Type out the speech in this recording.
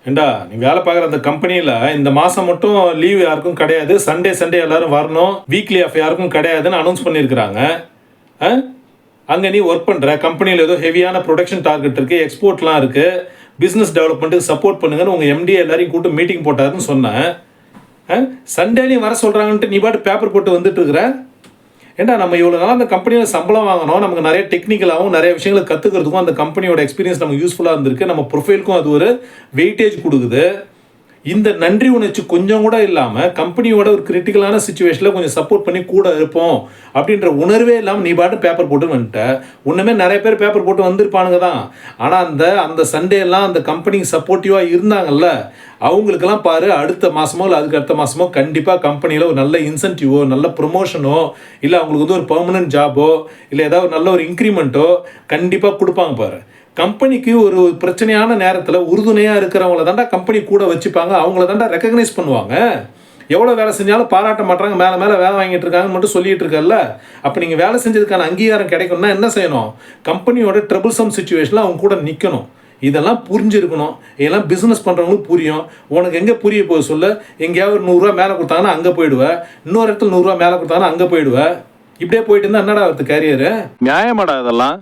ஏண்டா நீ வேலை பார்க்குற அந்த கம்பெனியில் இந்த மாதம் மட்டும் லீவ் யாருக்கும் கிடையாது, சண்டே எல்லாரும் வரணும், வீக்லி ஆஃப் யாருக்கும் கிடையாதுன்னு அனௌன்ஸ் பண்ணியிருக்கிறாங்க. அங்கே நீ ஒர்க் பண்ணுற கம்பெனியில் ஏதோ ஹெவியான ப்ரொடக்ஷன் டார்கெட் இருக்குது, எக்ஸ்போர்ட்லாம் இருக்குது, பிஸ்னஸ் டெவலப்மெண்ட்டுக்கு சப்போர்ட் பண்ணுங்கன்னு உங்கள் எம்டி எல்லாரையும் கூப்பிட்டு மீட்டிங் போட்டாருன்னு சொன்னேன். சண்டே நீ வர சொல்கிறாங்கன்ட்டு நீ பாட்டு பேப்பர் போட்டு வந்துட்டு இருக்கிற. ஏண்டா நம்ம இவ்வளோ நாளாக அந்த கம்பெனியில் சம்பளம் வாங்கணும், நமக்கு நிறைய டெக்னிக்கலாகவும் நிறைய விஷயங்களை கற்றுக்கிறதுக்கும் அந்த கம்பெனியோட எக்ஸ்பீரியன்ஸ் நமக்கு யூஸ்ஃபுல்லாக இருந்திருக்கு, நம்ம ப்ரொஃபைலுக்கும் அது ஒரு வெயிட்டேஜ் கொடுக்குது. இந்த நன்றி உணர்ச்சி கொஞ்சம் கூட இல்லாமல் கம்பெனியோட ஒரு கிரிட்டிக்கலான சுச்சுவேஷனில் கொஞ்சம் சப்போர்ட் பண்ணி கூட இருப்போம் அப்படின்ற உணர்வே இல்லாமல் நீ பாட்டு பேப்பர் போட்டு வந்துட்ட. ஒன்றுமே நிறைய பேர் பேப்பர் போட்டு வந்திருப்பானுங்க தான். ஆனால் அந்த சண்டேலாம் அந்த கம்பெனிக்கு சப்போர்ட்டிவாக இருந்தாங்கல்ல, அவங்களுக்கெல்லாம் பாரு அடுத்த மாதமோ இல்லை அதுக்கு அடுத்த மாதமோ கண்டிப்பாக கம்பெனியில் ஒரு நல்ல இன்சென்டிவோ நல்ல ப்ரொமோஷனோ இல்லை அவங்களுக்கு வந்து ஒரு பெர்மனன்ட் ஜாபோ இல்லை ஏதாவது நல்ல ஒரு இன்க்ரிமெண்ட்டோ கண்டிப்பாக கொடுப்பாங்க பாரு. கம்பெனிக்கு ஒரு பிரச்சனையான நேரத்தில் உறுதுணையாக இருக்கிறவங்கள தாண்டா கம்பெனி கூட வச்சுப்பாங்க, அவங்கள தாண்டா ரெக்கக்னைஸ் பண்ணுவாங்க. எவ்வளோ வேலை செஞ்சாலும் பாராட்ட மாட்டாங்க, மேலே வேலை வாங்கிட்டு இருக்காங்கன்னு மட்டும் சொல்லிட்டு இருக்கல. அப்போ நீங்கள் வேலை செஞ்சதுக்கான அங்கீகாரம் கிடைக்கணும்னா என்ன செய்யணும்? கம்பெனியோட ட்ரபிள்சம் சுச்சுவேஷனில் அவங்க கூட நிற்கணும். இதெல்லாம் புரிஞ்சிருக்கணும். இதெல்லாம் பிஸ்னஸ் பண்ணுறவங்களுக்கு புரியும். உனக்கு எங்கே புரிய போகுது சொல்ல? எங்கேயாவது ஒரு 100 ரூபா மேலே கொடுத்தாங்கன்னா அங்கே போயிடுவேன், இன்னொரு இடத்துல 100 ரூபா மேலே கொடுத்தாங்கன்னா அங்கே போயிடுவேன். இப்படியே போயிட்டு இருந்தால் என்னடா அவருக்கு கேரியரு? நியாயமாடா இதெல்லாம்?